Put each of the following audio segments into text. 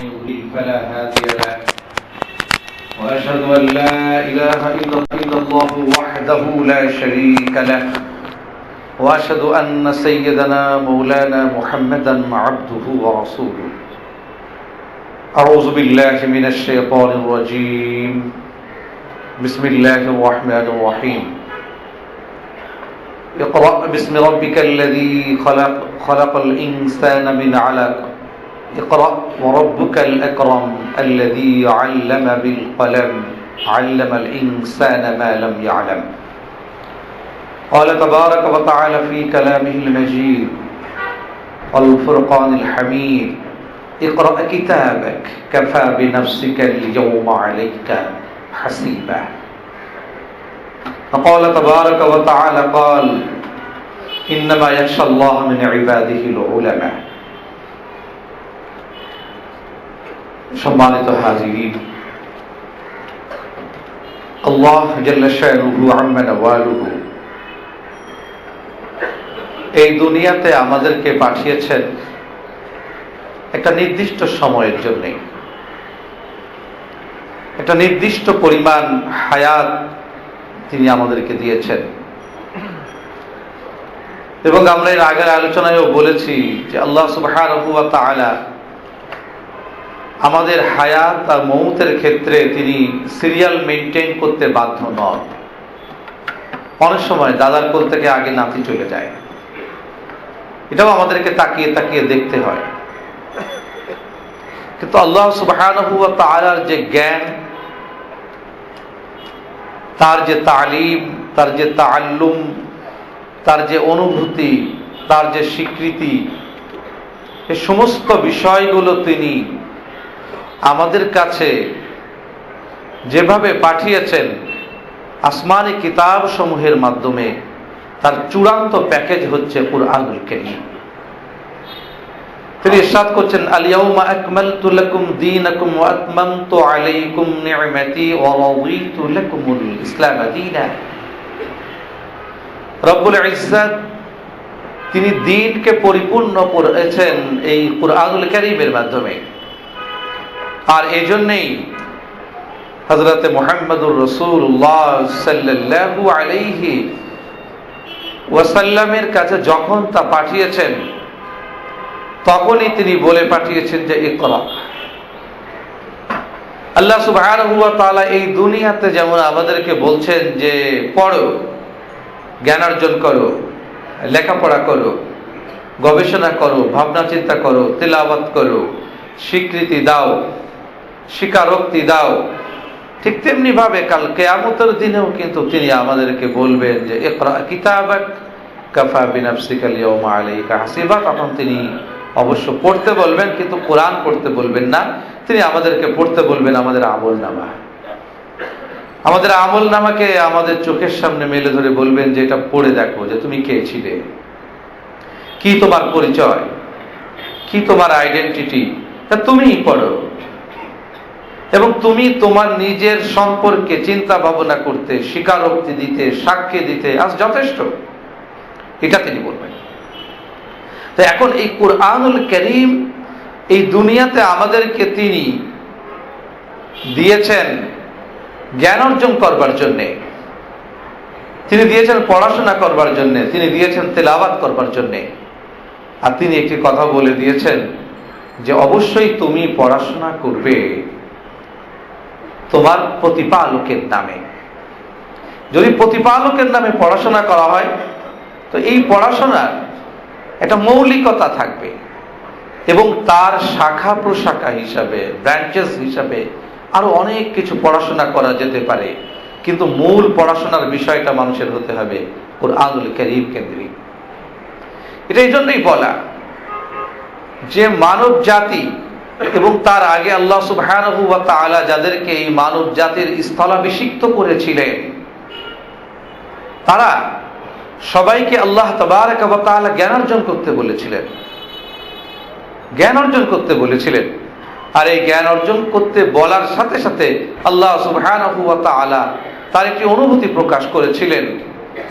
فلا هادي له وأشهد أن لا إله إلا الله وحده لا شريك له وأشهد أن سيدنا مولانا محمدا عبده ورسوله أعوذ بالله من الشيطان الرجيم بسم الله الرحمن الرحيم اقرأ باسم ربك الذي خلق الإنسان من علق اقرأ وربك الأكرم الذي علم بالقلم علم الإنسان ما لم يعلم قال تبارك وتعالى في كلامه المجيد والفرقان الحميد اقرأ كتابك كفى بنفسك اليوم عليك حسيبا وقال تبارك وتعالى قال إنما يخشى الله من عباده العلماء সম্মানিত হাজিরিন, আল্লাহ জাল্লা শানুহু আম্মা নাওয়ালুহু এই দুনিয়াতে আমাদেরকে পাঠিয়েছেন একটা নির্দিষ্ট সময়ের জন্য, একটা নির্দিষ্ট পরিমাণ হায়াত তিনি আমাদেরকে দিয়েছেন। এবং আমরা এর আগের আলোচনায়ও বলেছি যে আল্লাহ সুবহানাহু ওয়া তাআলা আমাদের হায়াত আর মৌতের ক্ষেত্রে তিনি সিরিয়াল মেনটেন করতে বাধ্য নন। অনেক সময় দাদার কোল থেকে আগে নাতি চলে যায়, এটাও আমাদেরকে তাকিয়ে তাকিয়ে দেখতে হয়। কিন্তু আল্লাহ সুবহানাহু ওয়া তাআলার যে জ্ঞান, তার যে তালিম, তার যে তাআল্লুম, তার যে অনুভূতি, তার যে স্বীকৃতি, এই সমস্ত বিষয়গুলো তিনি আমাদের কাছে যেভাবে পাঠিয়েছেন আসমানি কিতাব সমূহের মাধ্যমে, তার চূড়ান্ত প্যাকেজ হচ্ছে কুরআনুল কারীম। তিনি ইরশাদ করছেন আল-ইয়াউমা আকমালতু লাকুম দীনাকুম ওয়া আতমামতু আলাইকুম নি'মাতি ওয়া রাদিতু লাকুমুল ইসলাম দীনা। রব্বুল ইজ্জত তিনি দ্বীনকে পরিপূর্ণ করেছেন এই কুরআনুল কারীমের মাধ্যমে। আর এই জন্যই হযরতে মুহাম্মদুর রাসূলুল্লাহ সাল্লাল্লাহু আলাইহি ওয়াসাল্লামের কাছে যখন তা পাঠিয়েছেন তখনই তিনি বলে পাঠিয়েছেন যে ইকরা। আল্লাহ সুবহানাহু ওয়া তাআলা এই দুনিয়াতে যেমন আমাদেরকে বলছেন যে পড়ো, জ্ঞান অর্জন করো, লেখাপড়া করো, গবেষণা করো, ভাবনা চিন্তা করো, তিলাওয়াত করো, স্বীকৃতি দাও, স্বীকারোক্তি দাও, ঠিক তেমনি ভাবে কাল কিয়ামতের দিনেও কিন্তু তিনি আমাদেরকে বলবেন যে ইকরা কিতাবাক কাফা বিনাফসিকা আল-ইয়াওমা আলাইকা হাসিবা। তখন তিনি অবশ্য পড়তে বলবেন, কিন্তু কোরআন পড়তে বলবেন না। তিনি আমাদেরকে পড়তে বলবেন আমাদের আমলনামা। আমাদের আমলনামাকে আমাদের চোখের সামনে মেলে ধরে বলবেন যে এটা পড়ে দেখো যে তুমি কে ছিলে, কি তোমার পরিচয়, কি তোমার আইডেন্টিটি, তা তুমিই পড়ো। এবং তুমি তোমার নিজের সম্পর্কে চিন্তা ভাবনা করতে, স্বীকারোক্তি দিতে, সাক্ষ্য দিতে আজ যথেষ্ট, এটা তিনি বলবেন। তো এখন এই কুরআনুল কারীম এই দুনিয়াতে আমাদেরকে তিনি দিয়েছেন জ্ঞান অর্জন করবার জন্যে, তিনি দিয়েছেন পড়াশোনা করবার জন্যে, তিনি দিয়েছেন তেলাওয়াত করবার জন্যে। আর তিনি একটি কথা বলে দিয়েছেন যে অবশ্যই তুমি পড়াশোনা করবে তোমার প্রতিপালকের নামে। যদি প্রতিপালকের নামে পড়াশোনা করা হয় তো এই পড়াশোনার একটা মৌলিকতা থাকবে এবং তার শাখা প্রশাখা হিসাবে, ব্রাঞ্চেস হিসাবে আরো অনেক কিছু পড়াশোনা করা যেতে পারে, কিন্তু মূল পড়াশোনার বিষয়টা মানুষের হতে হবে কুরআনুল কারীম কেন্দ্রিক। এটা এই জন্যই বলা যে মানব জাতি এবং তার আগে আল্লাহ সুবহানাহু ওয়া তাআলা যাদেরকে এই মানব জাতির স্থলাভিষিক্ত করেছিলেন, তারা সবাইকে আল্লাহ তাবারাকা ওয়া তাআলা জ্ঞান অর্জন করতে বলেছিলেন, জ্ঞান অর্জন করতে বলেছিলেন। আর এই জ্ঞান অর্জন করতে বলার সাথে সাথে আল্লাহ সুবহানাহু ওয়া তাআলা তার একটি অনুভূতি প্রকাশ করেছিলেন,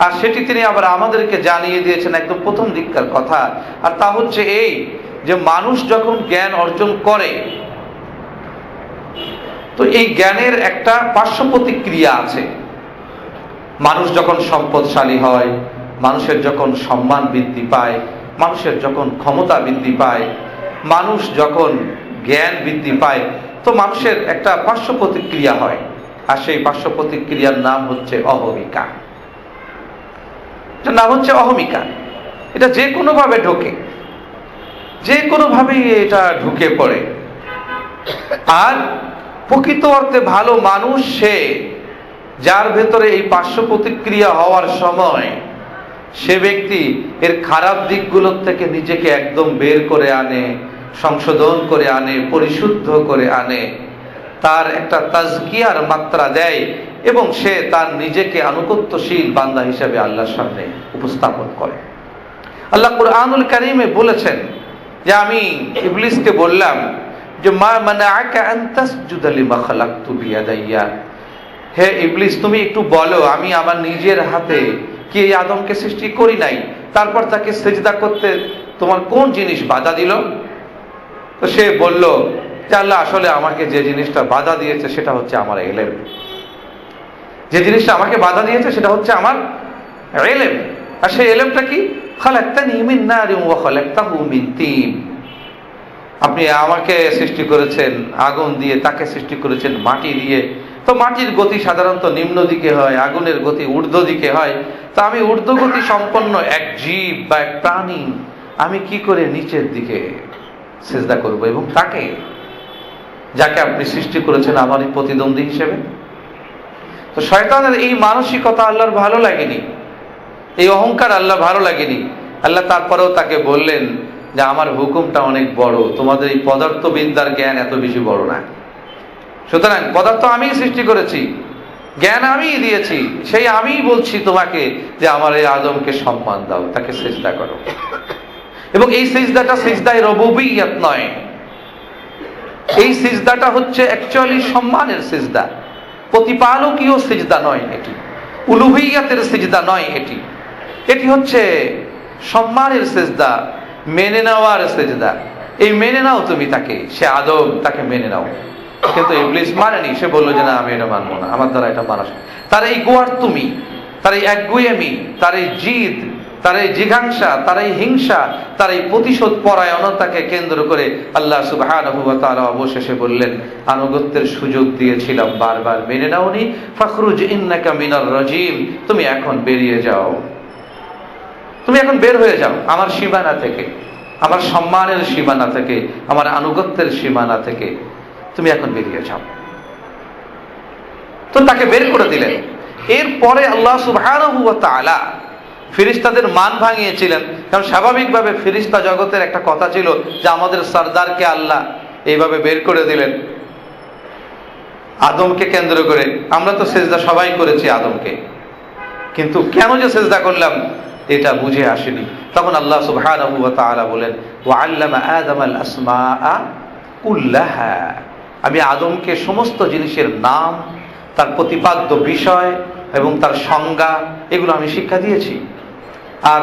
আর সেটি তিনি আবার আমাদেরকে জানিয়ে দিয়েছেন একদম প্রথম দিককার কথা। আর তা হচ্ছে এই যে মানুষ যখন জ্ঞান অর্জন করে তো এই জ্ঞানের একটা পার্শ্ব প্রতিক্রিয়া আছে। মানুষ যখন সম্পদশালী হয়, মানুষের যখন সম্মান বৃদ্ধি পায়, মানুষের যখন ক্ষমতা বৃদ্ধি পায়, মানুষ যখন জ্ঞান বৃদ্ধি পায়, তো মানুষের একটা পার্শ্ব প্রতিক্রিয়া হয়। আর সেই পার্শ্ব প্রতিক্রিয়ার নাম হচ্ছে অহমিকা। এটার নাম হচ্ছে অহমিকা। এটা যে কোনো ভাবে ঢোকে, যে কোনো ভাবেই এটা ঢুকে পড়ে। আর প্রকৃত অর্থে ভালো মানুষ সে, যার ভেতরে এই পার্শ্ব প্রতিক্রিয়া হওয়ার সময় সে ব্যক্তি এর খারাপ দিকগুলোর থেকে নিজেকে একদম বের করে আনে, সংশোধন করে আনে, পরিশুদ্ধ করে আনে, তার একটা তাজকিয়ার মাত্রা দেয় এবং সে তার নিজেকে আনুগত্যশীল বান্দা হিসেবে আল্লাহর সামনে উপস্থাপন করে। আল্লাহ কুরআনুল কারীমে বলেছেন যে আমি ইবলিসকে বললাম যে মা মানাআকা আন তাসজুদা লিমা খালাকতু বিয়াদাইয়া, হে ইবলিস তুমি একটু বলো আমি আমার নিজের হাতে কি এই আদমকে সৃষ্টি করি নাই, তারপর তাকে সিজদা করতে তোমার কোন জিনিস বাধা দিল? তো সে বলল যে আল্লাহ আসলে আমাকে যে জিনিসটা বাধা দিয়েছে সেটা হচ্ছে আমার ইলম। যে জিনিসটা আমাকে বাধা দিয়েছে সেটা হচ্ছে আমার ইলম। আর সেই ইলমটা কি? খালাকতানি মিন নারিন ওয়া খালাকতাহু মিন তিন। আপনি আমাকে সৃষ্টি করেছেন আগুন দিয়ে, তাকে সৃষ্টি করেছেন মাটি দিয়ে। তো মাটির গতি সাধারণত নিম্ন দিকে হয়, আগুনের গতি ঊর্ধ্ব দিকে হয়। তো আমি ঊর্ধ্ব গতি সম্পন্ন এক জীব বা এক প্রাণী, আমি কি করে নিচের দিকে সিজদা করব এবং তাকে, যাকে আপনি সৃষ্টি করেছেন আমারই প্রতিদ্বন্দ্বী হিসেবে? তো শয়তানের এই মানসিকতা আল্লাহর ভালো লাগেনি, এই অহংকার আল্লাহ ভালো লাগেনি। আল্লাহ তারপরেও তাকে বললেন যে আমার হুকুমটা অনেক বড়, তোমাদের এই পদার্থবিদ্যার জ্ঞান এত বেশি বড় না। সুতরাং পদার্থ আমিই সৃষ্টি করেছি, জ্ঞান আমিই দিয়েছি, সেই আমিই বলছি তোমাকে যে আমার এই আদমকে সম্মান দাও, তাকে সিজদা করো। এবং এই সিজদাটা সিজদায়ে রুবুবিয়্যাত নয়, এই সিজদাটা হচ্ছে অ্যাকচুয়ালি সম্মানের সিজদা, প্রতিপালকীয় সিজদা নয় এটি, উলুহিয়াতের সিজদা নয় এটি। এটি হচ্ছে সম্মানের সিজদা, মেনে নেওয়ার সিজদা। এই মেনে নাও তুমি তাকে, সে আদম, তাকে মেনে নাও। কিন্তু ইবলিস মানেনি, সে বললো যে না আমি এটা মানবো না, আমার দ্বারা এটা মানা। তার এই গোয়ার তুমি, তার এই একগুয়েমি, তার এই জিদ, তার এই জিঘাংসা, তার এই হিংসা, তার এই প্রতিশোধ পরায়ণতাকে কেন্দ্র করে আল্লাহ সুবহানাহু ওয়া তাআলা অবশেষে বললেন আনুগত্যের সুযোগ দিয়েছিলাম, বারবার মেনে নাওনি, ফাখরুজ ইন্নাকা মিনার রাজিম, তুমি এখন বেরিয়ে যাও, তুমি এখন বের হয়ে যাও আমার সীমানা থেকে, আমার সম্মানের সীমানা থেকে, আমার আনুগত্যের সীমানা থেকে, তুমি এখন বেরিয়ে যাও। তো তাকে বের করে দিলেন। এরপরে আল্লাহ সুবহানাহু ওয়া তাআলা ফেরেশতাদের মান ভাঙিয়েছিলেন, কারণ স্বাভাবিকভাবে ফেরেশতা জগতের একটা কথা ছিল যে আমাদের সরদারকে আল্লাহ এইভাবে বের করে দিলেন আদমকে কেন্দ্র করে। আমরা তো সেজদা সবাই করেছি আদমকে, কিন্তু কেন যে সেজদা করলাম এটা বুঝে আসেনি। তখন আল্লাহ সুবহানাহু ওয়া তাআলা বলেন ওয়া আল্লামা আদামাল আসমাআ কুল্লাহা, আমি আদমকে সমস্ত জিনিসের নাম, তার প্রতিপাদ্য বিষয় এবং তার সংজ্ঞা, এগুলো আমি শিক্ষা দিয়েছি। আর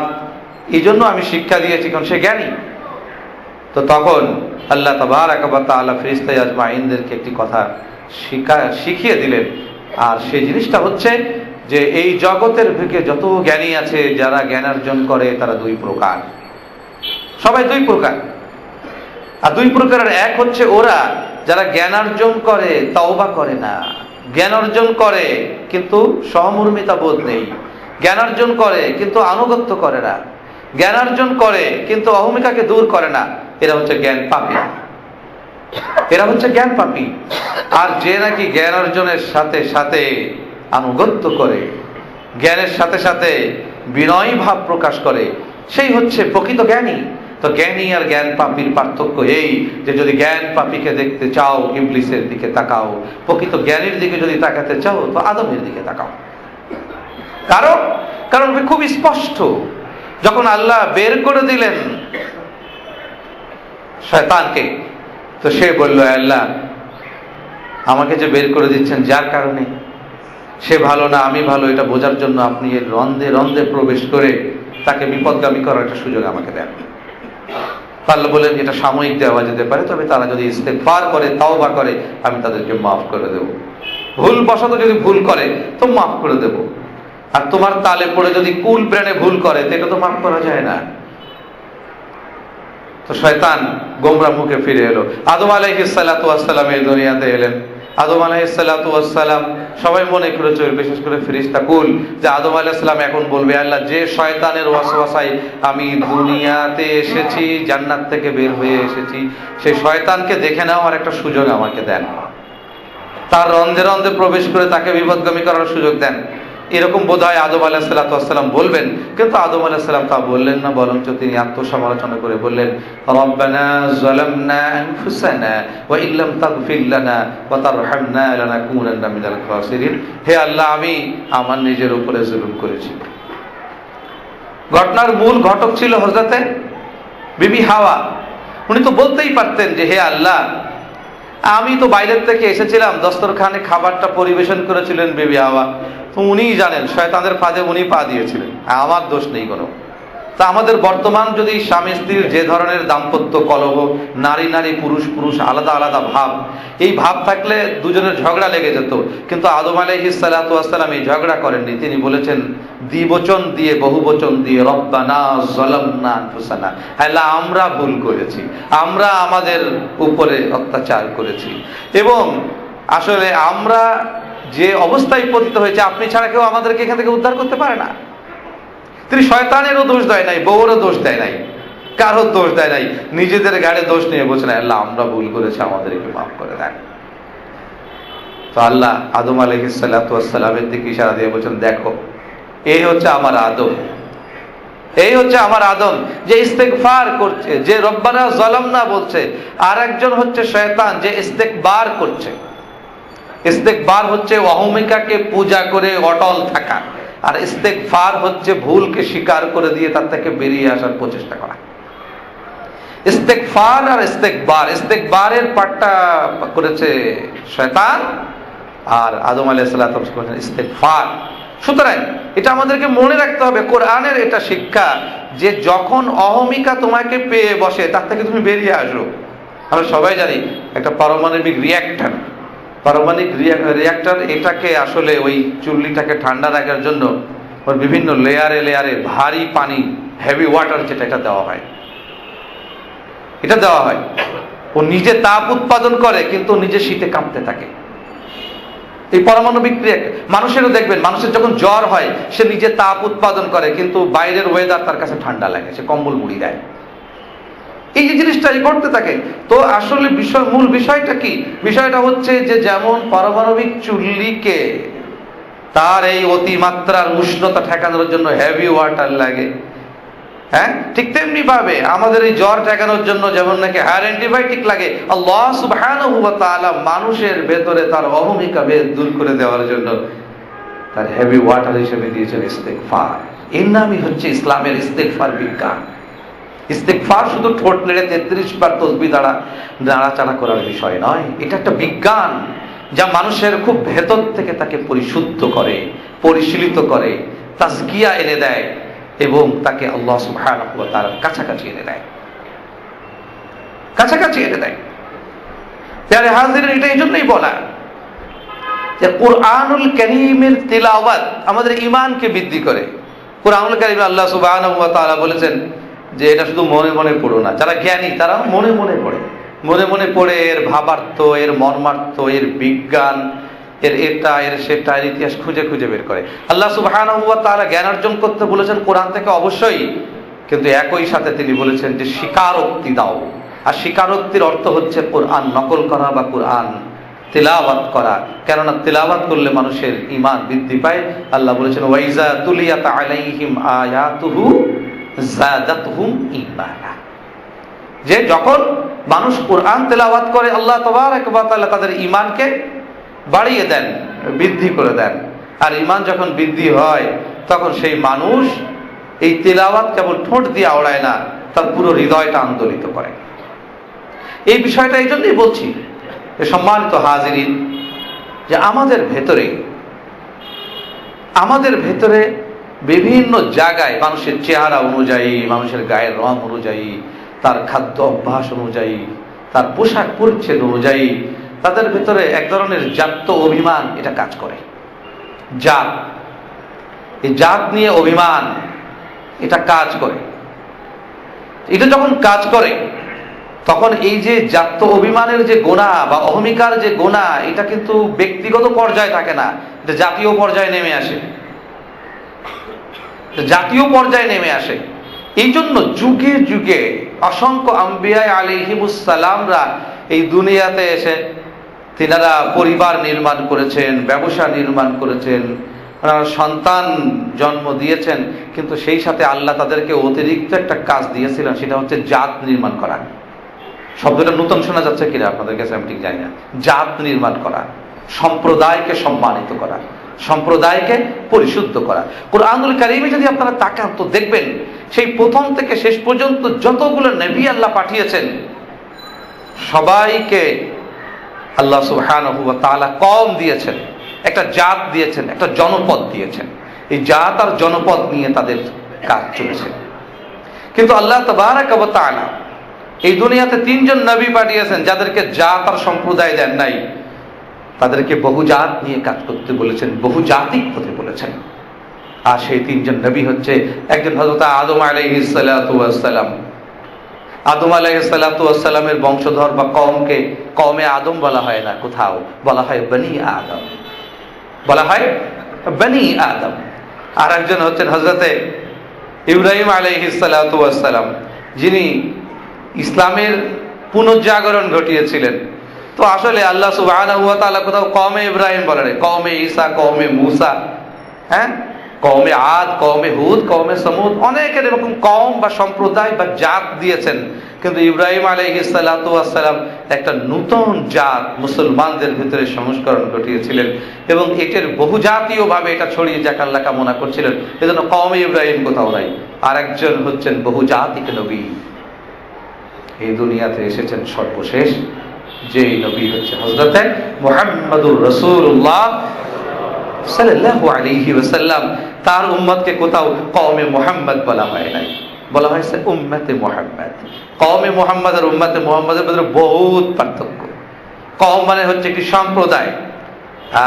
এই জন্য আমি শিক্ষা দিয়েছি কারণ সে জ্ঞানী। তো তখন আল্লাহ তাবারাকা ওয়া তাআলা ফেরেশতা আজমাইনদেরকে একটি কথা শিখিয়ে দিলেন। আর সেই জিনিসটা হচ্ছে যে এই জগতের ভিতরে যত জ্ঞানী আছে, যারা জ্ঞানার্জন করে তারা দুই প্রকার, সবাই দুই প্রকার। আর দুই প্রকারের এক হচ্ছে ওরা যারা জ্ঞানার্জন করে তওবা করে না, জ্ঞান অর্জন করে কিন্তু সহমর্মিতা বোধ নেই, জ্ঞান অর্জন করে কিন্তু আনুগত্য করে না, জ্ঞান অর্জন করে কিন্তু অহমিকাকে দূর করে না। এরা হচ্ছে জ্ঞান পাপী, এরা হচ্ছে জ্ঞান পাপী। আর যে নাকি জ্ঞান অর্জনের সাথে সাথে আনুগত্য করে, জ্ঞানের সাথে সাথে বিনয় ভাব প্রকাশ করে, সেই হচ্ছে প্রকৃত জ্ঞানী। তো জ্ঞানী আর জ্ঞান পাপীর পার্থক্য এই যে যদি জ্ঞান পাপীকে দেখতে চাও ইবলিসের দিকে তাকাও, প্রকৃত জ্ঞানীর দিকে যদি তাকাতে চাও তো আদমের দিকে তাকাও। কারণ খুব স্পষ্ট, যখন আল্লাহ বের করে দিলেন শয়তানকে, তো সে বলল আল্লাহ আমাকে যে বের করে দিচ্ছেন যার কারণে সে ভালো না আমি ভালো, এটা বোঝার জন্য আপনি এর রন্ধে রন্ধে প্রবেশ করে তাকে বিপদগামী করার একটা সুযোগ আমাকে দেন। আল্লাহ বলেন এটা সাময়িক দেওয়া যেতে পারে, তবে তারা যদি ইস্তেগফার করে, তাওবা করে, আমি তাদেরকে মাফ করে দেব। ভুল বশত যদি ভুল করে তো মাফ করে দেব। আর তোমার তালে পড়ে যদি কুল প্রাণে ভুল করে তো এটা তো মাফ করা যায় না। তো শয়তান গোমরা মুখে ফিরে এলো। আদম আলাইহিস সালাতু ওয়াস সালাম এই দুনিয়াতে এলেন। আদম আলাইহিস সালাতু ওয়াস সালাম সবাই মনে করেছে, বিশেষ করে ফেরেশতা কুল, যে আদম আলাইহিস সালাম এখন বলবে, আল্লাহ, যে শয়তানের ওয়াসওয়াসায় আমি দুনিয়াতে এসেছি, জান্নাত থেকে বের হয়ে এসেছি, সেই শয়তানকে দেখে নেওয়ার একটা সুযোগ আমাকে দেন, তার রন্ধে রন্ধে প্রবেশ করে তাকে বিপদগামী করার সুযোগ দেন। এরকম বোধহয় আদম আলাইহিস সালাতু ওয়াস সালাম বলবেন, কিন্তু আদম আলাইহিস সালাম তা বললেন না, বরঞ্চ তিনি আত্মসমালোচনা করে বললেন, রব্বানা যালামনা আনফুসানা ওয়া ইল্লাম তাগফির লানা ওয়া তারহামনা লানাকুনান্না মিনাল খাসিরিন। হে আল্লাহ, আমি আমার নিজের উপরে জুলুম করেছি। ঘটনার মূল ঘটক ছিল হযরতে বিবি হাওয়া। উনি তো বলতেই পারতেন যে, হে আল্লাহ, আমি তো বাইরের থেকে এসেছিলাম, দস্তরখানে খাবারটা পরিবেশন করেছিলেন বিবি হাওয়া, তো উনিই জানেন, শয়তানের ফাঁদে উনি পা দিয়েছিলেন, আমার দোষ নেই কোনো। তা আমাদের বর্তমান যদি স্বামী স্ত্রীর যে ধরনের দাম্পত্য কলহ, নারী নারী পুরুষ পুরুষ আলাদা আলাদা ভাব, এই ভাব থাকলে দুজনের ঝগড়া লেগে যেত। কিন্তু আদম আলাইহিস সালাতু ওয়াস সালাম এই ঝগড়া করেননি। তিনি বলেছেন দ্বিবচন দিয়ে, বহুবচন দিয়ে, রব্বানা যালামনা আনফুসানা, আল্লাহ, আমরা ভুল করেছি, আমরা আমাদের উপরে অত্যাচার করেছি, এবং আসলে আমরা যে অবস্থায় পতিত হয়েছে, আপনি ছাড়া কেউ আমাদেরকে এখান থেকে উদ্ধার করতে পারে না। তিনি শয়তানেরও দোষ দেয় নাই, বউরও দোষ দেয় নাই, কারো দোষ দেয় নাই, নিজেদের গাড়ে দোষ নিয়ে বলছেন, আল্লাহ, আমরা ভুল করেছি, আমাদেরকে মাফ করে দেন। তো আল্লাহ আদম আলাইহিস সালাতু ওয়াস সালামের দিকে ইশারা দিয়ে বলছেন, দেখো, এই হচ্ছে আমার আদম, এই হচ্ছে আমার আদম, যে ইস্তেগফার করছে, যে রব্বানা যালামনা বলছে। আর একজন হচ্ছে শয়তান, যে ইস্তেকবার করছে। ইস্তেকবার হচ্ছে অহমিকাকে পূজা করে অটল থাকা, আর ইস্তেগফার হচ্ছে ভুলকে স্বীকার করে দিয়ে তার থেকে বেরিয়ে আসার প্রচেষ্টা করা। ইস্তেগফার আর ইস্তেকবার, ইস্তেকবারের পাঠটা করেছে শয়তান, আর আদম আলাইহিস সালাতু ওয়াস সালাম ইস্তেগফার। সুতরাং এটা আমাদেরকে মনে রাখতে হবে, কোরআনের এটা শিক্ষা, যে যখন অহমিকা তোমাকে পেয়ে বসে, তার থেকে তুমি বেরিয়ে আসো। আমরা সবাই জানি একটা পারমাণবিক রিঅ্যাক্টর, পারমাণবিক রিঅ্যাক্টর, এটাকে আসলে ওই চুল্লিটাকে ঠান্ডা রাখার জন্য ওর বিভিন্ন লেয়ারে লেয়ারে ভারী পানি, হেভি ওয়াটার যেটা, এটা দেওয়া হয়, এটা দেওয়া হয়। ও নিজে তাপ উৎপাদন করে, কিন্তু নিজে শীতে কাঁপতে থাকে। এই পারমাণবিক রিঅ্যাক্টর, মানুষেরও দেখবেন, মানুষের যখন জ্বর হয়, সে নিজে তাপ উৎপাদন করে, কিন্তু বাইরের ওয়েদার তার কাছে ঠান্ডা লাগে, সে কম্বল মুড়ি দেয়। এই যে জিনিসটা ঘটতে থাকে। তো আসলে মূল বিষয়টা কি? বিষয়টা হচ্ছে যে, যেমন পারমাণবিক চুল্লিকে তার এই অতিমাত্রার উষ্ণতা ঠেকানোর জন্য হেভি ওয়াটার লাগে, হ্যাঁ, ঠিক তেমনি ভাবে আমাদের এই জ্বর ঠেকানোর জন্য যেমন নাকি হায়ার অ্যান্টিবায়োটিক লাগে, আল্লাহ সুবহানাহু ওয়া তাআলা মানুষের ভেতরে তার অহমিকা ভেদ দূর করে দেওয়ার জন্য তার হেভি ওয়াটার হিসেবে দিয়েছেন ইস্তেগফার। এর নামই হচ্ছে ইসলামের ইস্তেগফার বিজ্ঞান। ইস্তেগফার শুধু ঠোঁট নেড়ে 33 বার তাসবিহ দ্বারা নাড়াচাড়া করার বিষয় নয়, এটা একটা বিজ্ঞান, যা মানুষের খুব ভেতর থেকে তাকে পরিশুদ্ধ করে, পরিশীলিত করে, তাজকিয়া এনে দেয়, এবং তাকে আল্লাহ সুবহানাহু ওয়া তাআলার কাছাকাছি এনে দেয়, কাছাকাছি এনে দেয়। প্যারে হাজিরিন, এটা এই জন্যই বলা যে কুরআনুল কারীমের তিলাওয়াত আমাদের ঈমানকে বৃদ্ধি করে। কুরআনুল কারীমে আল্লাহ সুবহানাহু ওয়া তাআলা বলেছেন যে এটা শুধু মনে মনে পড়ো না। যারা জ্ঞানী তারা মনে মনে পড়ে, মনে মনে পড়ে এর ভাবার্থ, এর মর্মার্থ, এর বিজ্ঞান, এর এটা, এর সেটা, এর ইতিহাস খুঁজে খুঁজে বের করে। আল্লাহ সুবহানাহু ওয়া তাআলা জ্ঞান অর্জন করতে বলেছেন কোরআন থেকে অবশ্যই, কিন্তু একই সাথে তিনি বলেছেন যে স্বীকারোক্তি দাও। আর স্বীকারোক্তির অর্থ হচ্ছে কোরআন নকল করা বা কোরআন তিলাওয়াত করা, কেননা তিলাওয়াত করলে মানুষের ঈমান বৃদ্ধি পায়। আল্লাহ বলেছেন ওয়াইজা তুলিয়াত আলাইহিম আয়াতুহু যাদাতহুম ঈমানা, যে যখন মানুষ কোরআন তেলাওয়াত করে, আল্লাহ তাবারক ওয়া তাআলা তাদের ঈমানকে বাড়িয়ে দেন, বৃদ্ধি করে দেন। আর ঈমান যখন বৃদ্ধি হয়, তখন সেই মানুষ এই তেলাওয়াত কেবল ঠোঁট দিয়ে আওড়ায় না, তার পুরো হৃদয়টা আন্দোলিত করে। এই বিষয়টা এই জন্যই বলছি, সম্মানিত হাজিরিন, যে আমাদের ভেতরে বিভিন্ন জায়গায় মানুষের চেহারা অনুযায়ী, মানুষের গায়ের রং অনুযায়ী তার খাদ্য অভ্যাস অনুযায়ী, তার পোশাক পরিচ্ছদ অনুযায়ী তাদের ভেতরে এক ধরনের জাত্য অভিমান এটা কাজ করে। জাত, এই জাত নিয়ে অভিমান এটা কাজ করে। এটা যখন কাজ করে তখন এই যে জাত্য অভিমানের যে গোনা বা অহমিকার যে গোনা, এটা কিন্তু ব্যক্তিগত পর্যায়ে থাকে না, এটা জাতীয় পর্যায়ে নেমে আসে, জাতীয় পর্যায়ে নেমে আসে। এই জন্য যুগে যুগে অসংখ্য আম্বিয়া আলাইহিমুস সালামরা এই দুনিয়াতে এসে তিনারা পরিবার নির্মাণ করেছেন, ব্যবসা নির্মাণ করেছেন, সন্তান জন্ম দিয়েছেন, কিন্তু সেই সাথে আল্লাহ তাদেরকে অতিরিক্ত একটা কাজ দিয়েছিলেন, সেটা হচ্ছে জাত নির্মাণ করা। শব্দটা নতুন শোনা যাচ্ছে কিনা আপনাদের কাছে আমি ঠিক জানি না। জাত নির্মাণ করা, সম্প্রদায়কে সম্মানিত করা, সম্প্রদায়কে পরিশুদ্ধ করা। কুরআনুল কারীমে যদি আপনারা তাকান তো দেখবেন সেই প্রথম থেকে শেষ পর্যন্ত যতগুলো নবী আল্লাহ পাঠিয়েছেন সবাইকে আল্লাহ সুবহানাহু ওয়া তাআলা কওম দিয়েছেন, একটা জাত দিয়েছেন, একটা জনপদ দিয়েছেন। এই জাত আর জনপদ নিয়ে তাদের কাজ চলেছে। কিন্তু আল্লাহ তাবারাকা ওয়া তাআলা এই দুনিয়াতে তিনজন নবী পাঠিয়েছেন যাদেরকে জাত আর সম্প্রদায় দেন নাই, তাদেরকে বহুজাত নিয়ে কাজ করতে বলেছেন, বহুজাতিক হতে বলেছেন। আর সেই তিনজন নবী হচ্ছে, একজন হযরত আদম আলাইহিস সালাতু ওয়াস সালাম। আদম আলাইহিস সালাতু ওয়াস সালামের বংশধর বা কওমকে কওমে আদম বলা হয় না, কোথাও বলা হয় বনি আদম, বলা হয় বনি আদম। আর একজন হচ্ছেন হযরতে ইব্রাহিম আলাইহিস সালাতু ওয়াস সালাম, যিনি ইসলামের পুনর্জাগরণ ঘটিয়েছিলেন। তো আসলে আল্লাহ সুবহানাহু ওয়া তাআলা কোথাও কওমে ইব্রাহিম বলে নাই, কওমে ঈসা, কওমে মূসা, হ্যাঁ, কওমে আদ, কওমে হুদ, কওমে সমুদ, অনেকের এরকম কওম বা সম্প্রদায় বা জাত দিয়েছেন। কিন্তু ইব্রাহিম আলাইহিস সালাতু ওয়াস সালাম একটা নতুন জাত মুসলমানদের ভিতরে সংস্করণ ঘটিয়েছিলেন এবং এটার বহুজাতীয়ভাবে এটা ছড়িয়ে যাক আল্লাহ কামনা করছিলেন। এজন্য কওমে ইব্রাহিম কোথাও নাই। আর একজন হচ্ছেন বহুজাতিক নবী, এই দুনিয়াতে এসেছেন সর্বশেষ যেই নবী হচ্ছে হযরতে মুহাম্মদুর রাসূলুল্লাহ সাল্লাল্লাহু আলাইহি ওয়াসাল্লাম। তার উম্মতকে কোথাও কওমে মুহাম্মদ বলা হয় নাই, বলা হয়েছে উম্মতে মুহাম্মদ। কওমে মুহাম্মদ আর উম্মতে মুহাম্মদের মধ্যে বহুত পার্থক্য। কওম মানে হচ্ছে একটি সম্প্রদায়,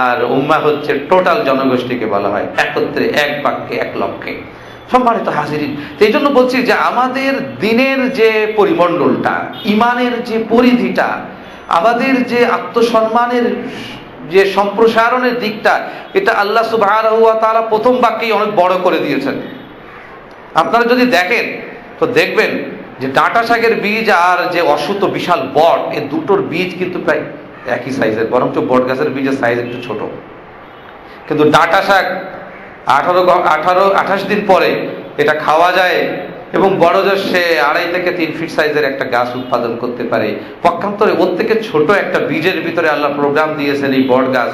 আর উম্মাহ হচ্ছে টোটাল জনগোষ্ঠীকে বলা হয়, একত্রে, এক বাক্যে, এক লক্ষ্যে। সম্মানিত হাজিরিন, এই জন্য বলছি যে আমাদের দিনের যে পরিমণ্ডলটা, ইমানের যে পরিধিটা, আমাদের যে আত্মসম্মানের যে সম্প্রসারণের দিকটা, এটা আল্লাহ সুবহানাহু ওয়া তাআলা প্রথম বাক্যেই অনেক বড় করে দিয়েছেন। আপনারা যদি দেখেন তো দেখবেন যে ডাঁটা শাকের বীজ আর যে অশ্বত্থ বিশাল বট, এই দুটোর বীজ কিন্তু প্রায় একই সাইজের, বরঞ্চ বট গাছের বীজের সাইজ একটু ছোট। কিন্তু ডাঁটা শাক 28 দিন পরে এটা খাওয়া যায় এবং বড় যে সে 2.5 থেকে 3 ফিট সাইজের একটা গাছ উৎপাদন করতে পারে। পক্ষান্তরে ওর থেকে ছোট একটা বীজের ভিতরে আল্লাহ প্রোগ্রাম দিয়েছেন এই বট গাছ,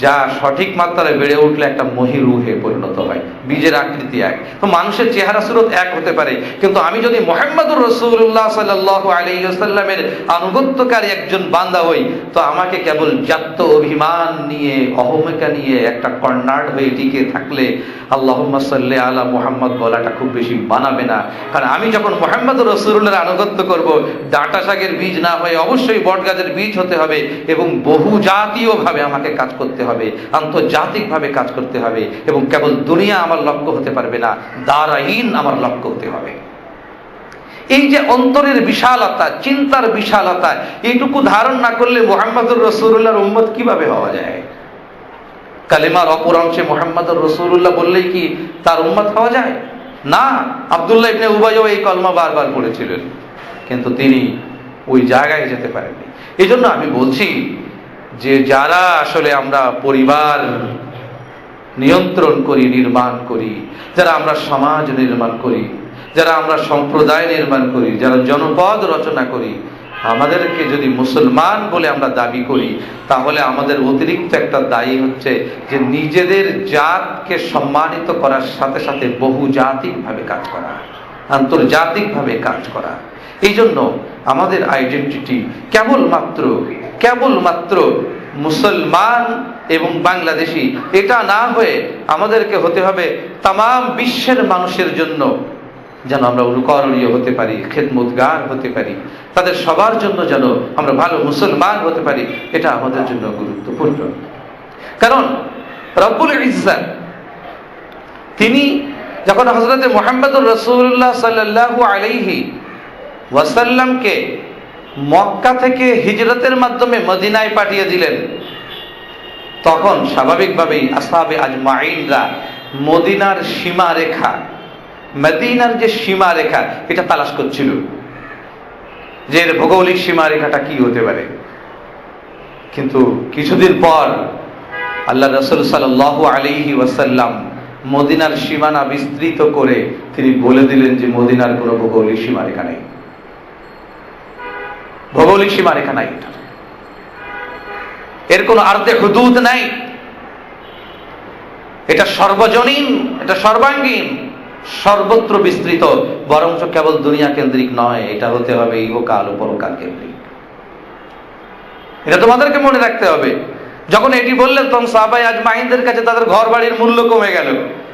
যা সঠিক মাত্রায় বেড়ে উঠলে একটা মহিরুহে পরিণত হয়। বীজের আকৃতি এক, তো মানুষের চেহারা সুরত এক হতে পারে, কিন্তু আমি যদি মুহাম্মদুর রাসূলুল্লাহ সাল্লাল্লাহু আলাইহি ওয়াসাল্লামের আনুগত্যকারী একজন বান্দা হই, তো আমাকে কেবল জাত্য অভিমান নিয়ে, অহমিকা নিয়ে একটা কর্নার হয়ে টিকে থাকলে আল্লাহুম্মা সাল্লি আলা মুহাম্মদ বলাটা খুব বেশি মানাবে না। কারণ আমি যখন মুহাম্মদুর রাসূলুল্লাহর আনুগত্য করব, ডাঁটা শাকের বীজ না হয়ে অবশ্যই বট গাছের বীজ হতে হবে এবং বহুজাতীয়ভাবে আমাকে কাজ করতে হবে, আন্তর্জাতিকভাবে কাজ করতে হবে, এবং কেবল দুনিয়া আমার লক্ষ্য হতে পারবে না, দারাইন আমার লক্ষ্য হতে হবে। এই যে অন্তরের বিশালতা, চিন্তার বিশালতা, এইটুকু ধারণ না করলে মুহাম্মদুর রাসূলুল্লাহর উম্মত কিভাবে হওয়া যায়? কালেমার অপর অংশে মুহাম্মদুর রাসূলুল্লাহ বললেই কি তার উম্মত হওয়া যায়? না। আব্দুল্লাহ ইবনে উবাইও এই কলমা বারবার পড়েছিলেন, কিন্তু তিনি ওই জায়গায় যেতে পারেননি। এই জন্য আমি বলছি যে যারা আসলে আমরা পরিবার নিয়ন্ত্রণ করি, নির্মাণ করি, যারা আমরা সমাজ নির্মাণ করি, যারা আমরা সম্প্রদায় নির্মাণ করি, যারা জনপদ রচনা করি, আমাদেরকে যদি মুসলমান বলে আমরা দাবি করি, তাহলে আমাদের অতিরিক্ত একটা দায়ী হচ্ছে যে নিজেদের জাতকে সম্মানিত করার সাথে সাথে বহুজাতিকভাবে কাজ করা, আন্তর্জাতিকভাবে কাজ করা। এই জন্য আমাদের আইডেন্টিটি কেবলমাত্র মুসলমান এবং বাংলাদেশি এটা না হয়ে আমাদেরকে হতে হবে তামাম বিশ্বের মানুষের জন্য যেন আমরা অনুকরণীয় হতে পারি, খেদমতগার হতে পারি, তাদের সবার জন্য যেন আমরা ভালো মুসলমান হতে পারি, এটা আমাদের জন্য গুরুত্বপূর্ণ। কারণ রব্বুল ইজ্জত তিনি যখন হযরত মুহাম্মদুর রাসূলুল্লাহ সাল্লাল্লাহু আলাইহি ওয়াসাল্লামকে মক্কা থেকে হিজরতের মাধ্যমে মদিনায় পাঠিয়ে দিলেন, তখন স্বাভাবিকভাবেই আসহাবে আজমাইনরা মদিনার সীমারেখা, মদিনার যে সীমারেখা, এটা তালাশ করছিল যে এর ভৌগোলিক সীমারেখাটা কি হতে পারে। কিন্তু কিছুদিন পর আল্লাহ রাসূল সাল্লাল্লাহু আলাইহি ওয়াসাল্লাম মদিনার সীমানা বিস্তৃত করে তিনি বলে দিলেন যে মদিনার কোনো ভৌগোলিক সীমারেখা নেই, ভৌগোলিক সীমারেখা নাই, এর কোনো আরদে হুদুদ নাই, এটা সর্বজনীন, এটা সর্বাঙ্গীন, সর্বত্র বিস্তৃত, বরঞ্চ কেবল দুনিয়া কেন্দ্রিক নয়, এটা হতে হবে ইহকাল ও পরকাল কেন্দ্রিক। এটা তোমাদেরকে মনে রাখতে হবে। যখন এটি বললেন তখন সাহাবায়ে আজমাইনদের কাছে তাদের ঘর বাড়ির মূল্য কমে গেল,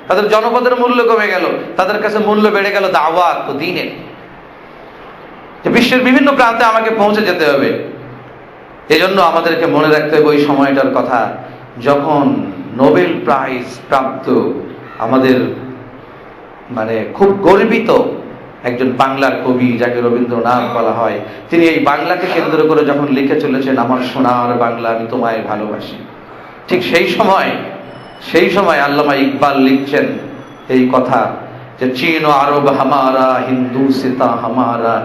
তাদের জনপদের মূল্য কমে গেল, তাদের কাছে মূল্য বেড়ে গেল দাওয়াত ও দ্বীনের। বিশ্বের বিভিন্ন প্রান্তে আমাকে পৌঁছে যেতে হবে। এজন্য আমাদেরকে মনে রাখতে হবে ওই সময়টার কথা, যখন নোবেল প্রাইজ প্রাপ্ত আমাদের খুব গর্বিত একজন বাংলার কবি, যাকে রবীন্দ্রনাথ বলা হয়, তিনি এই বাংলাকে কেন্দ্র করে যখন লিখে চলেছেন, আমার সোনার বাংলা আমি তোমায় ভালোবাসি, ঠিক সেই সময় আল্লামা ইকবাল লিখছেন এই কথা যে চীন ও আরব হামারা, হিন্দু সিতা হামারা,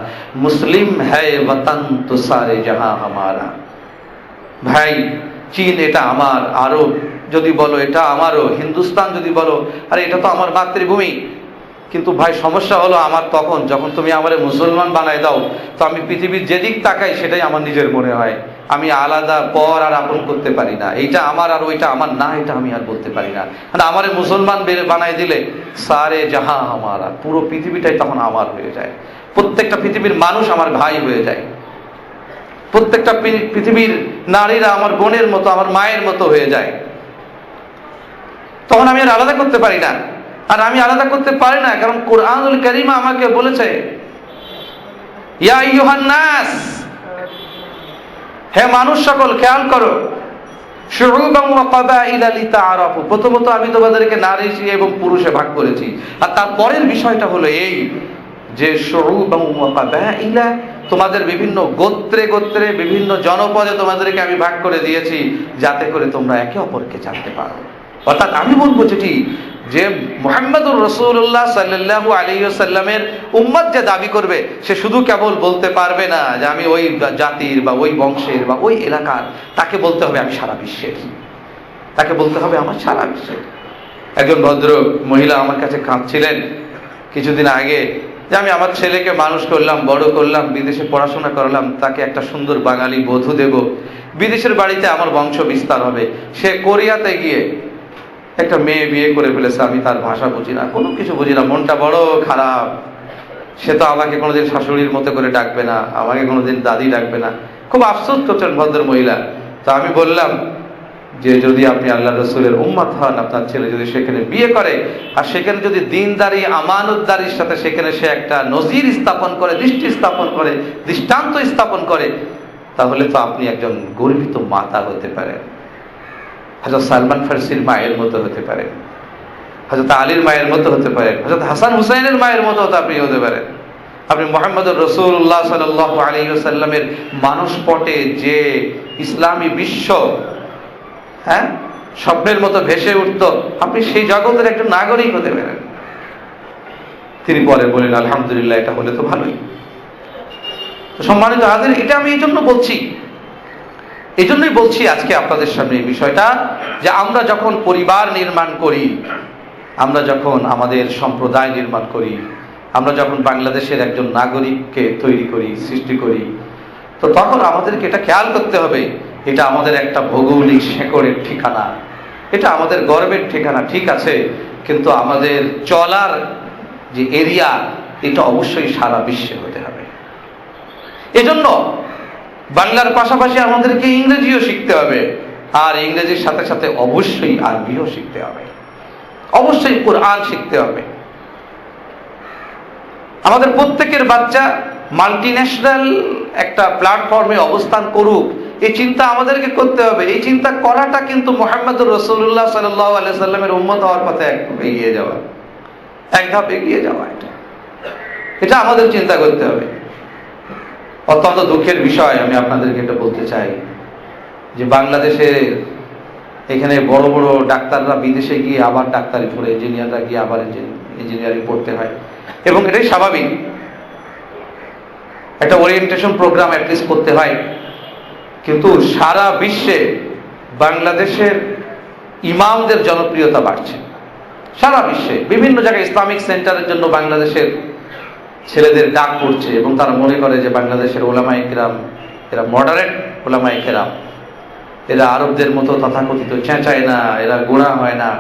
মুসলিম হ্যায় ওয়াতন তো সারে জাহাঁ হামারা। ভাই, চীন এটা আমার, আরব যদি বলো এটা আমারও, হিন্দুস্তান যদি বলো আরে এটা তো আমার মাতৃভূমি। কিন্তু ভাই সমস্যা হলো আমার তখন যখন তুমি আমারে মুসলমান বানায় দাও, তো আমি পৃথিবীর যেদিক তাকাই সেটাই আমার নিজের মনে হয়, আমি আলাদা পর আর আপন করতে পারি না, এইটা আমার আর ওইটা আমার না, এটা আমি আর বলতে পারি না। মানে আমারে মুসলমান বানায় দিলে সারে জাহা আমারা, পুরো পৃথিবীটাই তখন আমার হয়ে যায়, প্রত্যেকটা পৃথিবীর মানুষ আমার ভাই হয়ে যায়, প্রত্যেকটা পৃথিবীর নারীরা আমার বোনের মতো, আমার মায়ের মতো হয়ে যায়। তখন আমি আর আলাদা করতে পারি না। আর আমি আলাদা করতে পারি না কারণ কোরআনুল কারীম আমাকে বলেছে ইয়া আইয়ুহান নাস, হে মানুষ সকল, খেয়াল করো, শুউবান ওয়া কাবাইলা লিতাআরাফু, প্রথমত আমি তোমাদেরকে নারী এবং পুরুষে ভাগ করেছি। আর তারপরের বিষয়টা হলো এই যে শুউবান ওয়া কাবাইলা, তোমাদের বিভিন্ন গোত্রে গোত্রে বিভিন্ন জনপদে তোমাদেরকে আমি ভাগ করে দিয়েছি, যাতে করে তোমরা একে অপরকে জানতে পারো। অর্থাৎ আমি বলবো যেটি যে মুহাম্মদুর রাসূলুল্লাহ সাল্লাল্লাহু আলাইহি ওয়াসাল্লামের উম্মত যে দাবি করবে, সে শুধু কেবল বলতে পারবে না যে আমি ওই জাতির বা ওই বংশের বা ওই এলাকার, তাকে বলতে হবে আমি সারা বিশ্বের, তাকে বলতে হবে আমার সারা বিশ্বের। একজন ভদ্র মহিলা আমার কাছে কাঁদছিলেন কিছুদিন আগে যে আমি আমার ছেলেকে মানুষ করলাম, বড় করলাম, বিদেশে পড়াশোনা করলাম, তাকে একটা সুন্দর বাঙালি বধূ দেব, বিদেশের বাড়িতে আমার বংশ বিস্তার হবে। সে কোরিয়াতে গিয়ে একটা মেয়ে বিয়ে করে ফেলেছে, আমি তার ভাষা বুঝি না, কোনো কিছু বুঝি না, মনটা বড় খারাপ। সে তো আমাকে কোনোদিন শাশুড়ির মতো করে ডাকবে না, আমাকে কোনোদিন দাদি ডাকবে না, খুব আফসোস করছেন ভদ্র মহিলা। তো আমি বললাম যে যদি আপনি আল্লাহ রাসূলের উম্মত হন, আপনার ছেলে যদি সেখানে বিয়ে করে আর সেখানে যদি দিনদারি আমানতদারির সাথে সেখানে সে একটা নজির স্থাপন করে, দৃষ্টি স্থাপন করে, দৃষ্টান্ত স্থাপন করে, তাহলে তো আপনি একজন গর্বিত মাতা হতে পারেন, হযরত সালমান ফারসির মায়ের মতো হতে পারেন, হযরত আলীর মায়ের মতো হতে পারেন, হযরত হাসান হুসাইনের মায়ের মতো আপনি হতে পারেন। আপনি মুহাম্মদুর রাসূলুল্লাহ সাল্লাল্লাহু আলাইহি ওয়াসাল্লামের মানসপটে যে ইসলামী বিশ্ব স্বপ্নের মতো ভেসে উঠত, আপনি সেই জগতের একজন নাগরিক হতে পারেন। তিনি পরে বলেন আলহামদুলিল্লাহ, এটা হলে তো ভালোই। সম্মানিত হাজির, এটা আমি এই জন্যই বলছি আজকে আপনাদের সামনে এই বিষয়টা, যে আমরা যখন পরিবার নির্মাণ করি, আমরা যখন আমাদের সম্প্রদায় নির্মাণ করি, আমরা যখন বাংলাদেশের একজন নাগরিককে তৈরি করি, সৃষ্টি করি, তো তখন আমাদেরকে এটা খেয়াল করতে হবে, এটা আমাদের একটা ভৌগোলিক শেকড়ের ঠিকানা, এটা আমাদের গর্বের ঠিকানা, ঠিক আছে, কিন্তু আমাদের চলার যে এরিয়া, এটা অবশ্যই সারা বিশ্বে হতে হবে। এজন্য বাংলার পাশাপাশি আমাদেরকে ইংরেজিও শিখতে হবে, আর ইংরেজির সাথে সাথে অবশ্যই আরবিও শিখতে হবে, অবশ্যই কোরআন শিখতে হবে। আমাদের প্রত্যেকের বাচ্চা মাল্টিন্যাশনাল একটা প্ল্যাটফর্মে অবস্থান করুক, এই চিন্তা আমাদেরকে করতে হবে। এই চিন্তা করাটা কিন্তু মুহাম্মদুর রাসূলুল্লাহ সাল্লাল্লাহু আলাইহি সাল্লামের উম্মত হওয়ার পথে এক ধাপ এগিয়ে যাওয়া। এটা আমাদের চিন্তা করতে হবে। অত্যন্ত দুঃখের বিষয়, আমি আপনাদেরকে এটা বলতে চাই যে বাংলাদেশে এখানে বড় বড় ডাক্তাররা বিদেশে গিয়ে আবার ডাক্তারি পড়ে, ইঞ্জিনিয়াররা গিয়ে আবার ইঞ্জিনিয়ারিং পড়তে হয়, এবং এটাই স্বাভাবিক। একটা ওরিয়েন্টেশন প্রোগ্রাম অ্যাটলিস্ট করতে হয়। কিন্তু সারা বিশ্বে বাংলাদেশের ইমামদের জনপ্রিয়তা বাড়ছে। সারা বিশ্বে বিভিন্ন জায়গায় ইসলামিক সেন্টারের জন্য বাংলাদেশের ছেলেদের ডাক পড়ছে, এবং তারা মনে করে যে বাংলাদেশের ওলামায়ে কেরাম এরা মডারেট ওলামায়ে কেরাম, এরা আরবদের মতো তথাকথিত চেঁচায় না, এরা গোড়া হয় না,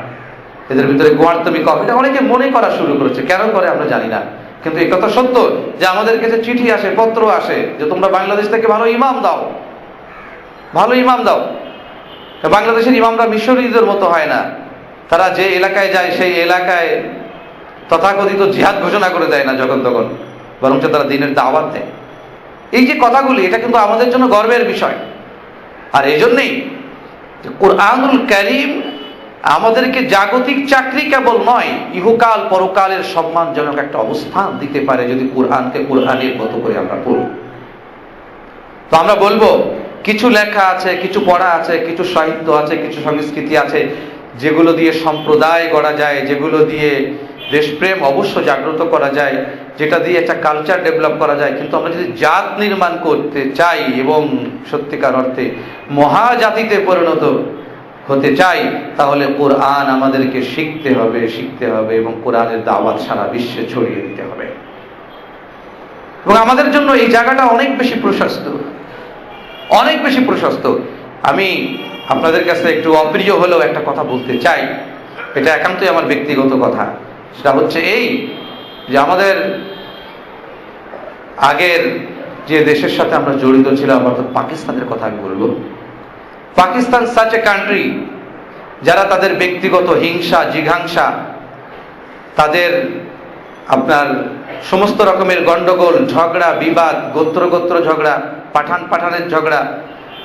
এদের ভিতরে গোয়ার্তমি কম। এটা অনেকে মনে করা শুরু করেছে, কেন করে আমরা জানি না। কিন্তু এই কথা সত্য যে আমাদের কাছে চিঠি আসে, পত্র আসে যে তোমরা বাংলাদেশ থেকে ভালো ইমাম দাও, ভালো ইমাম দাও। বাংলাদেশের ইমামরা মিশরীয়দের মতো হয় না, তারা যে এলাকায় যায় সেই এলাকায় তথাকথিত জিহাদ ঘোষণা করে দেয় না যখন তখন, বরঞ্চ তারা দ্বীনের দাওয়াত দেয়। এই যে কথাগুলি, এটা কিন্তু আমাদের জন্য গর্বের বিষয়। আর এই জন্যেই কুরআনুল কারীম আমাদেরকে জাগতিক চাকরি কেবল নয়, ইহকাল পরকালের সম্মানজনক একটা অবস্থান দিতে পারে যদি কুরআনকে কুরআনের মতো করে আমরা পড়ি। তো আমরা বলবো, কিছু লেখা আছে, কিছু পড়া আছে, কিছু সাহিত্য আছে, কিছু সংস্কৃতি আছে যেগুলো দিয়ে সম্প্রদায় গড়া যায়, যেগুলো দিয়ে দেশপ্রেম অবশ্য জাগ্রত করা যায়, যেটা দিয়ে একটা কালচার ডেভেলপ করা যায়। কিন্তু আমরা যদি জাত নির্মাণ করতে চাই এবং সত্যিকার অর্থে মহাজাতিতে পরিণত হতে চাই, তাহলে কোরআন আমাদেরকে শিখতে হবে এবং কোরআনের দাওয়াত সারা বিশ্বে ছড়িয়ে দিতে হবে। এবং আমাদের জন্য এই জায়গাটা অনেক বেশি প্রশস্ত, অনেক বেশি প্রশস্ত। আমি আপনাদের কাছে একটু অপ্রিয় হলেও একটা কথা বলতে চাই, এটা একান্তই আমার ব্যক্তিগত কথা। সেটা হচ্ছে এই যে আমাদের আগের যে দেশের সাথে আমরা জড়িত ছিলাম, অর্থাৎ পাকিস্তানের কথা আমি বলবো। পাকিস্তান সাচ এ কান্ট্রি যারা তাদের ব্যক্তিগত হিংসা জিঘাংসা, তাদের আপনার সমস্ত রকমের গন্ডগোল, ঝগড়া বিবাদ, গোত্র ঝগড়া, পাঠানের ঝগড়া,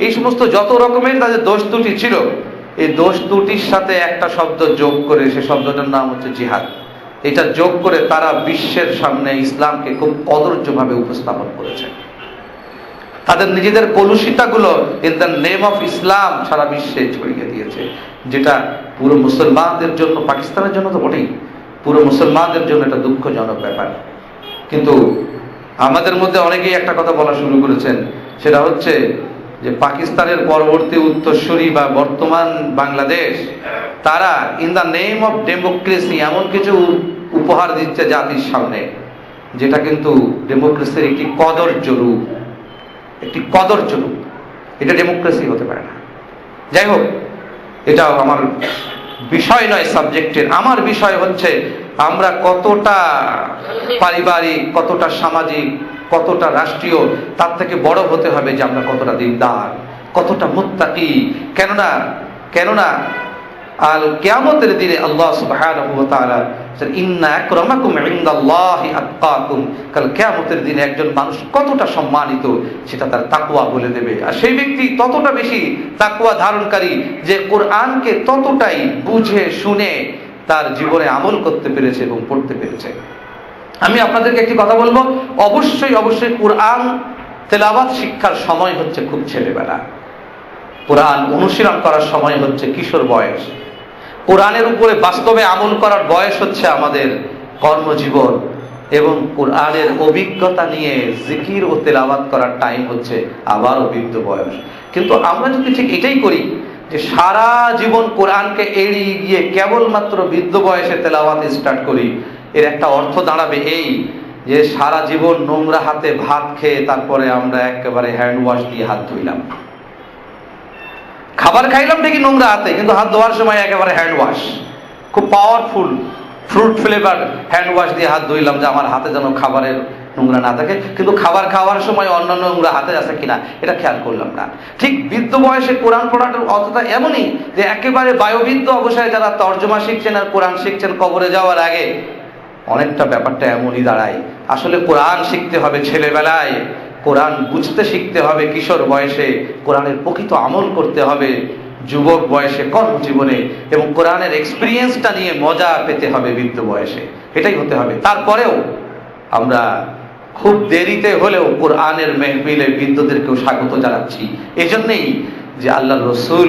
এই সমস্ত যত রকমের তাদের দোষ ত্রুটি ছিল, এই দোষ ত্রুটির সাথে একটা শব্দ যোগ করে, সে শব্দটার নাম হচ্ছে জিহাদ। এটা যোগ করে তারা বিশ্বের সামনে ইসলামকে খুব কদর্যভাবে উপস্থাপন করেছে। তাদের নিজেদের কলুষিতাগুলো in the name of Islam সারা বিশ্বে ছড়িয়ে দিয়েছে, যেটা পুরো মুসলমানদের জন্য, পাকিস্তানের জন্য তো বটেই, পুরো মুসলমানদের জন্য এটা দুঃখজনক ব্যাপার। কিন্তু আমাদের মধ্যে অনেকেই একটা কথা বলা শুরু করেছেন, সেটা হচ্ছে যে পাকিস্তানের পরবর্তী উত্তরসূরি বা বর্তমান বাংলাদেশ, তারা in the name of democracy এমন কিছু উপহার দিচ্ছে জাতির সামনে, যেটা কিন্তু ডেমোক্রেসির একটি কদর্য রূপ, একটি কদর্য রূপ। এটা ডেমোক্রেসি হতে পারে না। যাই হোক, এটা আমার বিষয় নয় সাবজেক্টের। আমার বিষয় হচ্ছে আমরা কতটা পারিবারিক, কতটা সামাজিক, কতটা রাষ্ট্রীয়, তার থেকে বড় হতে হবে যে আমরা কতটা দিনদার, কতটা মুত্তাকি। কেননা আল কিয়ামতের দিনে আল্লাহ সুবহানাহু ওয়া তাআলা ইন্না আকরামাকুম ইনদাল্লাহি আতকাকুম, কাল কিয়ামতের দিনে একজন মানুষ কতটা সম্মানিত সেটা তার তাকওয়া বলে দেবে। আর সেই ব্যক্তি ততটা বেশি তাকওয়া ধারণকারী যে কোরআনকে ততটাই বুঝে শুনে তার জীবনে আমল করতে পেরেছে এবং পড়তে পেরেছে। আমি আপনাদেরকে একটি কথা বলবো, অবশ্যই কোরআন তেলাওয়াত শিক্ষার সময় হচ্ছে খুব ছেলেবেলা, কোরআন অনুশীলন করার সময় হচ্ছে কিশোর বয়স, কোরআনের উপরে বাস্তবে আমল করার বয়স হচ্ছে আমাদের কর্মজীবন, এবং কোরআনের অভিজ্ঞতা নিয়ে জিকির ও তেলাওয়াত করার টাইম হচ্ছে আবার বৃদ্ধ বয়স। কিন্তু আমরা যদি ঠিক এটাই করি যে সারা জীবন কোরআনকে এড়িয়ে গিয়ে কেবলমাত্র বৃদ্ধ বয়সে তেলাওয়াত স্টার্ট করি, এর একটা অর্থ দাঁড়াবে এই যে সারা জীবন নোংরা হাতে ভাত খেয়ে তারপরে আমরা একেবারে হ্যান্ড ওয়াশ দিয়ে হাত ধুইলাম। খাবার খাইলাম ঠিকই নোংরা হাতে, কিন্তু হাত ধোয়ার সময় একেবারে হ্যান্ড ওয়াশ, খুব powerful fruit flavour hand wash দিয়ে হাত ধুইলাম যে আমার হাতে যেন খাবারের নোংরা না থাকে, কিন্তু খাবার খাওয়ার সময় অন্যান্য নোংরা হাতে আছে কিনা এটা খেয়াল করলাম না। ঠিক বৃদ্ধ বয়সে কোরআন পড়াটার অর্থটা এমনই যে একেবারে বায়ুবৃদ্ধ অবস্থায় যারা তর্জমা শিখছেন আর কোরআন শিখছেন কবরে যাওয়ার আগে, অনেকটা ব্যাপারটা এমনই দাঁড়ায়। আসলে কোরআন শিখতে হবে ছেলেবেলায়, কোরআন বুঝতে শিখতে হবে কিশোর বয়সে, কোরআনের প্রকৃত আমল করতে হবে যুবক বয়সে, কর্মজীবনে, এবং কোরআনের এক্সপিরিয়েন্সটা নিয়ে মজা পেতে হবে বৃদ্ধ বয়সে। এটাই হতে হবে। তারপরেও আমরা খুব দেরিতে হলেও কোরআনের মেহফিলে বৃদ্ধদেরকেও স্বাগত জানাচ্ছি। এজন্যই যে আল্লাহ রসুল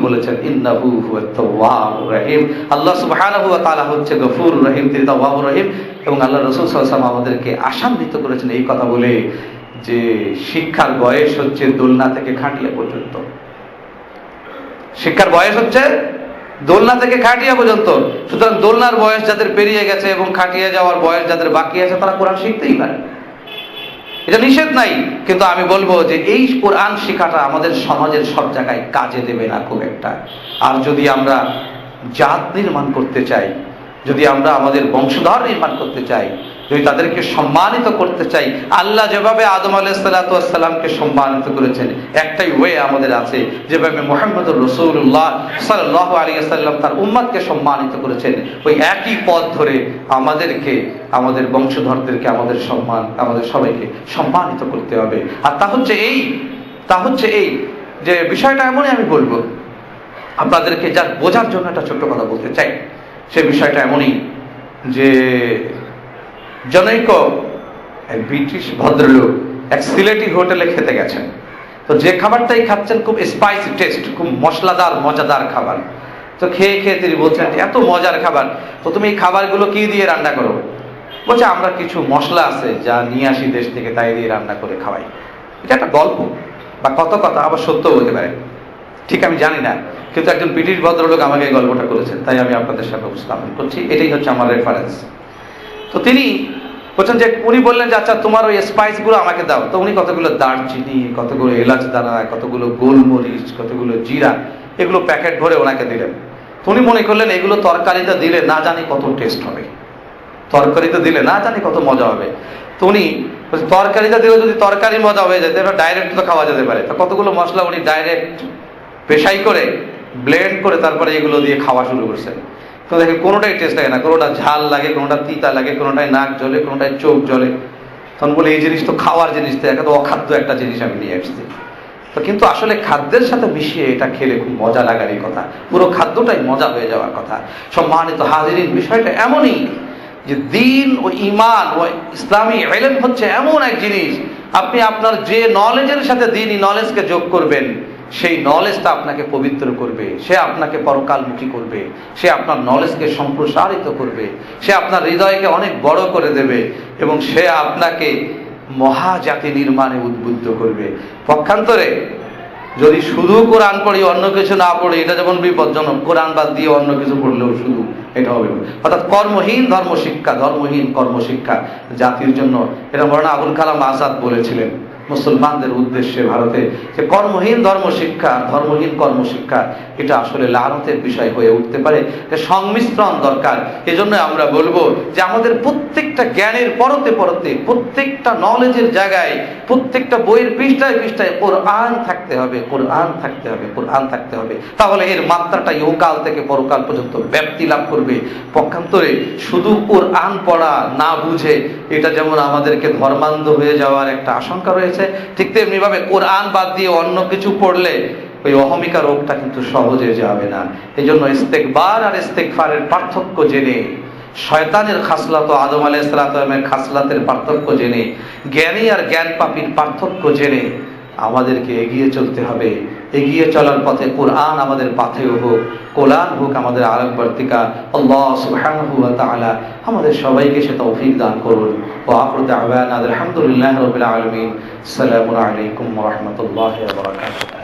বলেছেন ইন্নাহু হুয়াত তাওয়াবুর রহিম। আল্লাহ সুবহানাহু ওয়া তাআলা হচ্ছে গফুরুর রহিম, তিনি তাওয়াবুর রহিম। এবং আল্লাহ রসুল সাল্লাল্লাহু আলাইহি ওয়াসাল্লাম আমাদেরকে আশান্বিত করেছেন এই কথা বলে যে শিক্ষার বয়স হচ্ছে দোলনা থেকে খাটিয়া পর্যন্ত। শিক্ষার বয়স হচ্ছে দোলনা থেকে খাটিয়া পর্যন্ত। সুতরাং দোলনার বয়স যাদের পেরিয়ে গেছে এবং খাটিয়ে যাওয়ার বয়স যাদের বাকি আছে, তারা কোরআন শিখতেই পারে, এটা নিষেধ নাই। কিন্তু আমি বলবো যে এই কোরআন শিক্ষাটা আমাদের সমাজের সব জায়গায় কাজে দেবে না খুব একটা। আর যদি আমরা জাত নির্মাণ করতে চাই, যদি আমরা আমাদের বংশধর নির্মাণ করতে চাই, যদি তাদেরকে সম্মানিত করতে চাই, আল্লাহ যেভাবে আদম আলাইহিসসালামকে সম্মানিত করেছেন, একটাই ওয়ে আমাদের আছে, যেভাবে মুহাম্মদুর রাসূলুল্লাহ সাল্লাল্লাহু আলাইহি ওয়াসাল্লাম তার উম্মতকে সম্মানিত করেছেন, ওই একই পথ ধরে আমাদেরকে, আমাদের বংশধরদেরকে, আমাদের সবাইকে সম্মানিত করতে হবে। আর তা হচ্ছে এই যে বিষয়টা এমনই, আমি বলবো আপনাদেরকে যা বোঝার জন্য একটা ছোট্ট কথা বলতে চাই। সে বিষয়টা এমনই যে জনৈক এক ব্রিটিশ ভদ্রলোক এক সিলেটি হোটেলে খেতে গেছেন। তো যে খাবারটাই খাচ্ছেন খুব স্পাইসি টেস্ট, খুব মশলাদার মজাদার খাবার। তো খেয়ে তিনি বলছেন এত মজার খাবার, তো তুমি এই খাবারগুলো কি দিয়ে রান্না করো? বলছে আমরা কিছু মশলা আছে যা নিয়ে আসি দেশ থেকে, তাই দিয়ে রান্না করে খাওয়াই। এটা একটা গল্প বা কত কথা, আবার সত্য বলতে পারে, ঠিক আমি জানি না, কিন্তু একজন ব্রিটিশ ভদ্রলোক আমাকে এই গল্পটা করেছেন, তাই আমি আপনাদের সামনে উপস্থাপন করছি। এটাই হচ্ছে আমার রেফারেন্স। তো তিনি বলছেন যে, উনি বললেন যে আচ্ছা তোমার ওই স্পাইস গুলো আমাকে দাও। তো উনি কতগুলো দারচিনি, কতগুলো এলাচ দানা, কতগুলো গোলমরিচ, কতগুলো জিরা, এগুলো প্যাকেট ভরে ওনাকে দিলেন। তো উনি মনে করলেন এগুলো তরকারিতে দিলে না জানি কত টেস্ট হবে, তরকারিতে দিলে না জানি কত মজা হবে। তো উনি তরকারিতে দিলে যদি তরকারি মজা হয়ে যায়, তাহলে ডাইরেক্ট তো খাওয়া যেতে পারে। তো কতগুলো মশলা উনি ডাইরেক্ট পেশাই করে ব্লেন্ড করে তারপরে এগুলো দিয়ে খাওয়া শুরু করছেন। তো দেখেন কোনোটাই টেস্ট লাগে না, কোনোটা ঝাল লাগে, কোনোটা তিতা লাগে, কোনোটায় নাক জ্বলে, কোনোটায় চোখ জ্বলে। তখন বলে এই জিনিস তো খাওয়ার জিনিস, তো এত অখাদ্য একটা জিনিস আমি নিয়ে আসছি। তো কিন্তু আসলে খাদ্যের সাথে মিশিয়ে এটা খেলে খুব মজা লাগারই কথা, পুরো খাদ্যটাই মজা হয়ে যাওয়ার কথা। সম্মানিত হাজিরিন, বিষয়টা এমনই যে দিন ও ঈমান ও ইসলামী ইলম হচ্ছে এমন এক জিনিস, আপনি আপনার যে নলেজের সাথে দিনই নলেজকে যোগ করবেন, সেই নলেজটা আপনাকে পবিত্র করবে, সে আপনাকে পরকালমুখী করবে, সে আপনার নলেজকে সম্প্রসারিত করবে, সে আপনার হৃদয়কে অনেক বড় করে দেবে, এবং সে আপনাকে মহাজাতি নির্মাণে উদ্বুদ্ধ করবে। পক্ষান্তরে যদি শুধু কোরআন পড়ি অন্য কিছু না পড়ি, এটা যেমন বিপজ্জনক। কোরআন বাদ দিয়ে অন্য কিছু পড়লেও শুধু এটা হবে, অর্থাৎ কর্মহীন কর্মশিক্ষা জাতির জন্য। এটা মৌলানা আবুল কালাম আজাদ বলেছিলেন মুসলমানদের উদ্দেশ্যে ভারতে, যে কর্মহীন ধর্মহীন কর্মশিক্ষা এটা আসলে লানতের বিষয় হয়ে উঠতে পারে। সংমিশ্রণ দরকার। এজন্য আমরা বলবো যে আমাদের প্রত্যেকটা জ্ঞানের পরতে প্রত্যেকটা নলেজের জায়গায়, প্রত্যেকটা বইয়ের পৃষ্ঠায় কোরআন থাকতে হবে। তাহলে এর মাত্রাটা ইহকাল থেকে পরকাল পর্যন্ত ব্যাপ্তি লাভ করবে। পক্ষান্তরে শুধু কোরআন পড়া না বুঝে এটা যেমন আমাদেরকে ধর্মান্ধ হয়ে যাওয়ার একটা আশঙ্কা রয়েছে, ঠিক তেমনি ভাবে কোরআন বাদ দিয়ে অন্য কিছু পড়লে ওই অহমিকা রোগটা কিন্তু সহজে যাবে না। এই জন্য ইস্তেকবার আর ইস্তেগফারের পার্থক্য জেনে, শয়তানের খাসলাত ও আদম আলাইহিস সালামের খাসলাতের পার্থক্য জেনে, জ্ঞানী আর জ্ঞান পাপীর পার্থক্য জেনে আমাদেরকে এগিয়ে চলতে হবে। এগিয়ে চলার পথে কোরআন আমাদের পাথেয় হোক, কোরআন হোক আমাদের আলোকবর্তিকা। আল্লাহ সুবহানাহু ওয়া তাআলা আমাদের সবাইকে সে তৌফিক দান করুন। ওয়া আখিরু দাওয়ানা আলহামদুলিল্লাহি রাব্বিল আলামিন। আসসালামু আলাইকুম ওয়া রাহমাতুল্লাহি ওয়া বারাকাতুহু।